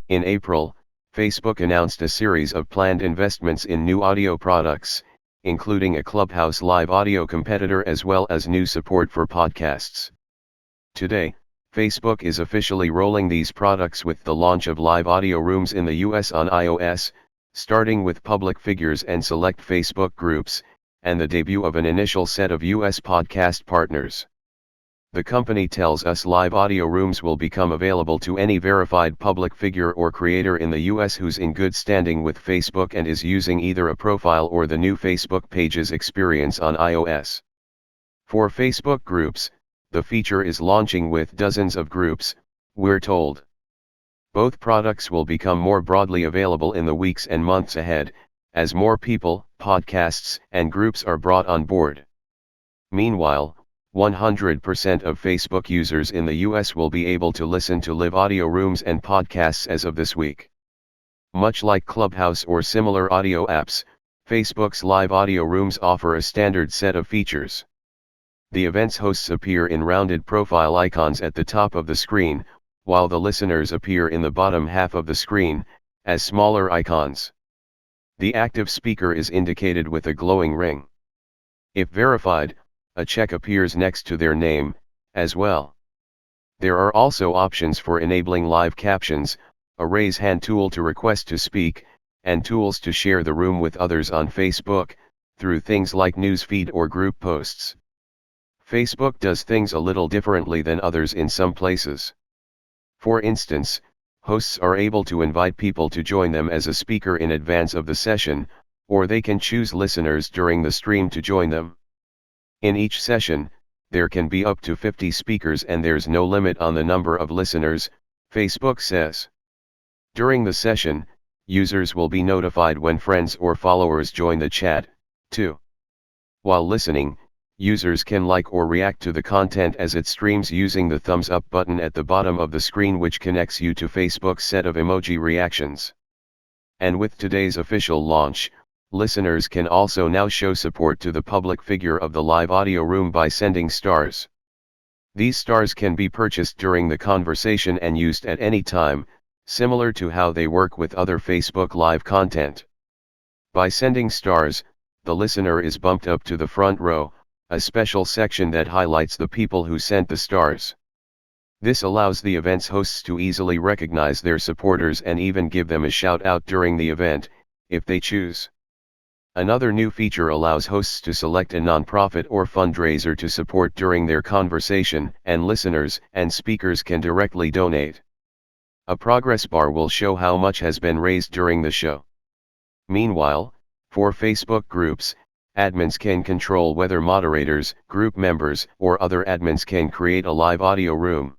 In April, Facebook announced a series of planned investments in new audio products, including a Clubhouse live audio competitor as well as new support for podcasts. Today, Facebook is officially rolling these products with the launch of live audio rooms in the US on iOS, starting with public figures and select Facebook groups, and the debut of an initial set of US podcast partners. The company tells us live audio rooms will become available to any verified public figure or creator in the US who's in good standing with Facebook and is using either a profile or the new Facebook Pages experience on iOS. For Facebook groups, the feature is launching with dozens of groups, we're told. Both products will become more broadly available in the weeks and months ahead, as more people, podcasts, and groups are brought on board. Meanwhile, 100% of Facebook users in the US will be able to listen to live audio rooms and podcasts as of this week. Much like Clubhouse or similar audio apps, Facebook's live audio rooms offer a standard set of features. The event's hosts appear in rounded profile icons at the top of the screen, while the listeners appear in the bottom half of the screen, as smaller icons. The active speaker is indicated with a glowing ring. If verified, a check appears next to their name, as well. There are also options for enabling live captions, a raise hand tool to request to speak, and tools to share the room with others on Facebook, through things like newsfeed or group posts. Facebook does things a little differently than others in some places. For instance, hosts are able to invite people to join them as a speaker in advance of the session, or they can choose listeners during the stream to join them. In each session, there can be up to 50 speakers and there's no limit on the number of listeners, Facebook says. During the session, users will be notified when friends or followers join the chat, too. While listening, users can like or react to the content as it streams using the thumbs up button at the bottom of the screen, which connects you to Facebook's set of emoji reactions. And with today's official launch, listeners can also now show support to the public figure of the live audio room by sending stars. These stars can be purchased during the conversation and used at any time, similar to how they work with other Facebook Live content. By sending stars, the listener is bumped up to the front row, a special section that highlights the people who sent the stars. This allows the event's hosts to easily recognize their supporters and even give them a shout out during the event, if they choose. Another new feature allows hosts to select a nonprofit or fundraiser to support during their conversation, and listeners and speakers can directly donate. A progress bar will show how much has been raised during the show. Meanwhile, for Facebook groups, admins can control whether moderators, group members, or other admins can create a live audio room.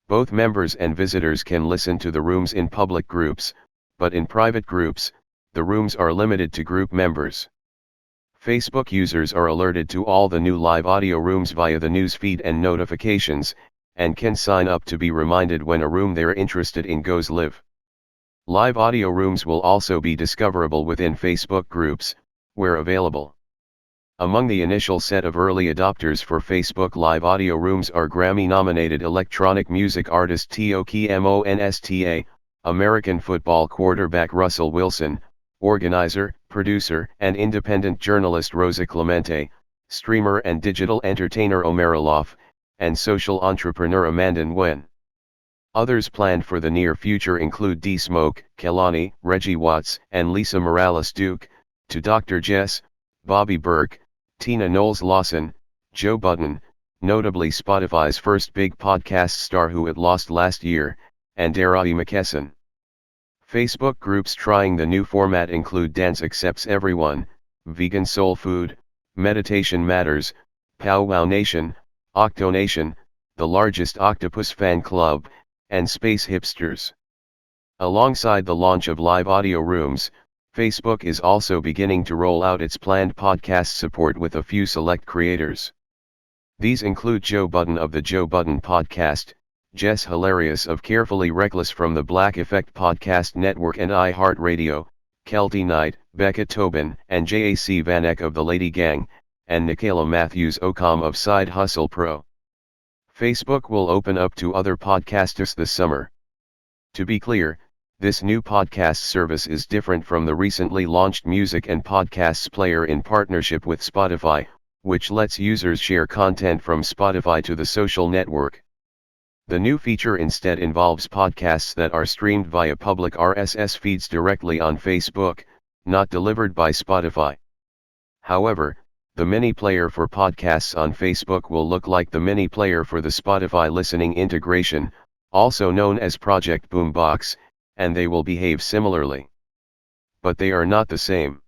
Both members and visitors can listen to the rooms in public groups, but in private groups, the rooms are limited to group members. Facebook users are alerted to all the new live audio rooms via the newsfeed and notifications, and can sign up to be reminded when a room they're interested in goes live. Live audio rooms will also be discoverable within Facebook groups, where available. Among the initial set of early adopters for Facebook Live audio rooms are Grammy-nominated electronic music artist Toki Monsta, American football quarterback Russell Wilson, organizer, producer, and independent journalist Rosa Clemente, streamer and digital entertainer Omer Alof, and social entrepreneur Amanda Nguyen. Others planned for the near future include D-Smoke, Kehlani, Reggie Watts, and Lisa Morales Duke, to Dr. Jess, Bobby Burke, Tina Knowles-Lawson, Joe Budden, notably Spotify's first big podcast star who it lost last year, and Darai McKesson. Facebook groups trying the new format include Dance Accepts Everyone, Vegan Soul Food, Meditation Matters, Powwow Nation, Octonation, the largest octopus fan club, and Space Hipsters. Alongside the launch of live audio rooms, Facebook is also beginning to roll out its planned podcast support with a few select creators. These include Joe Budden of the Joe Budden Podcast, Jess Hilarious of Carefully Reckless from the Black Effect Podcast Network and iHeartRadio, Kelty Knight, Becca Tobin and JAC Vanek of the Lady Gang, and Nicola Matthews Ocom of Side Hustle Pro. Facebook will open up to other podcasters this summer. To be clear, This new podcast service is different from the recently launched music and podcasts player in partnership with Spotify, which lets users share content from Spotify to the social network. The new feature instead involves podcasts that are streamed via public RSS feeds directly on Facebook, not delivered by Spotify. However, the mini player for podcasts on Facebook will look like the mini player for the Spotify listening integration, also known as Project Boombox, and they will behave similarly. But they are not the same.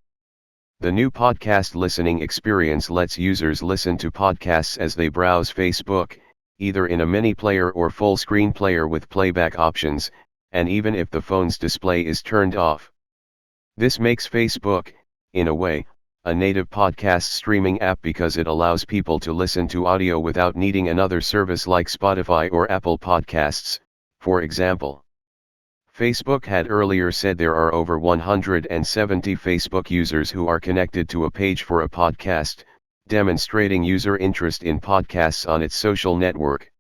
The new podcast listening experience lets users listen to podcasts as they browse Facebook, either in a mini player or full screen player with playback options, and even if the phone's display is turned off. This makes Facebook, in a way, a native podcast streaming app because it allows people to listen to audio without needing another service like Spotify or Apple Podcasts, for example. Facebook had earlier said there are over 170 Facebook users who are connected to a page for a podcast, demonstrating user interest in podcasts on its social network.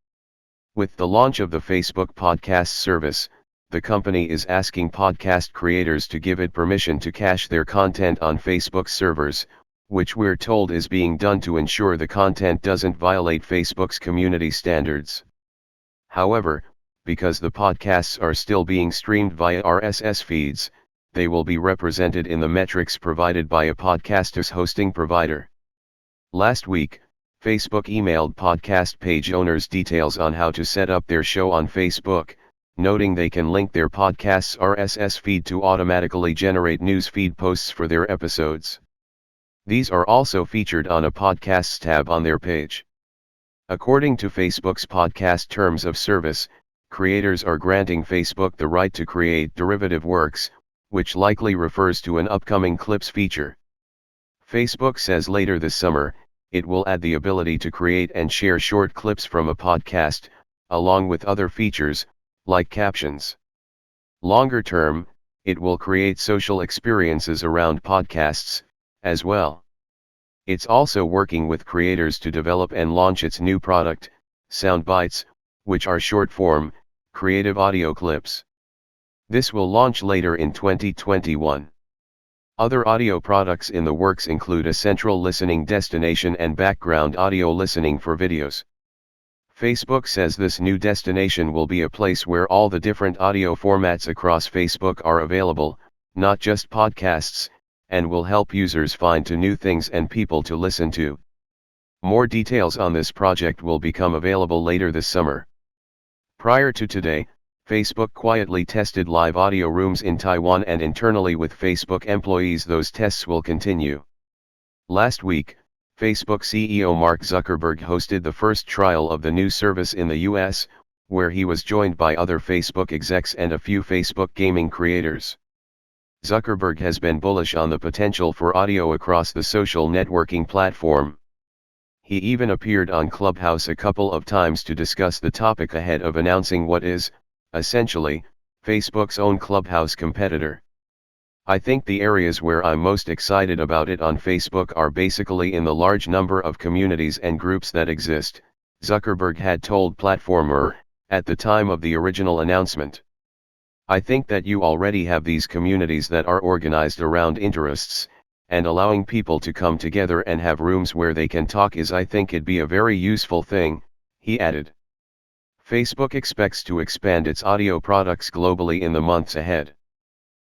With the launch of the Facebook podcast service, the company is asking podcast creators to give it permission to cache their content on Facebook's servers, which we're told is being done to ensure the content doesn't violate Facebook's community standards. However, because the podcasts are still being streamed via RSS feeds, they will be represented in the metrics provided by a podcast's hosting provider. Last week, Facebook emailed podcast page owners details on how to set up their show on Facebook, noting they can link their podcast's RSS feed to automatically generate news feed posts for their episodes. These are also featured on a podcasts tab on their page. According to Facebook's podcast terms of service, creators are granting Facebook the right to create derivative works, which likely refers to an upcoming clips feature. Facebook says later this summer, it will add the ability to create and share short clips from a podcast, along with other features, like captions. Longer term, it will create social experiences around podcasts, as well. It's also working with creators to develop and launch its new product, Soundbites, which are short-form, creative audio clips. This will launch later in 2021. Other audio products in the works include a central listening destination and background audio listening for videos. Facebook says this new destination will be a place where all the different audio formats across Facebook are available, not just podcasts, and will help users find new things and people to listen to. More details on this project will become available later this summer. Prior to today, Facebook quietly tested live audio rooms in Taiwan and internally with Facebook employees. Those tests will continue. Last week, Facebook CEO Mark Zuckerberg hosted the first trial of the new service in the US, where he was joined by other Facebook execs and a few Facebook gaming creators. Zuckerberg has been bullish on the potential for audio across the social networking platform. He even appeared on Clubhouse a couple of times to discuss the topic ahead of announcing what is, essentially, Facebook's own Clubhouse competitor. I think the areas where I'm most excited about it on Facebook are basically in the large number of communities and groups that exist, Zuckerberg had told Platformer, at the time of the original announcement. I think that you already have these communities that are organized around interests, and allowing people to come together and have rooms where they can talk is, I think it'd be a very useful thing, he added. Facebook expects to expand its audio products globally in the months ahead.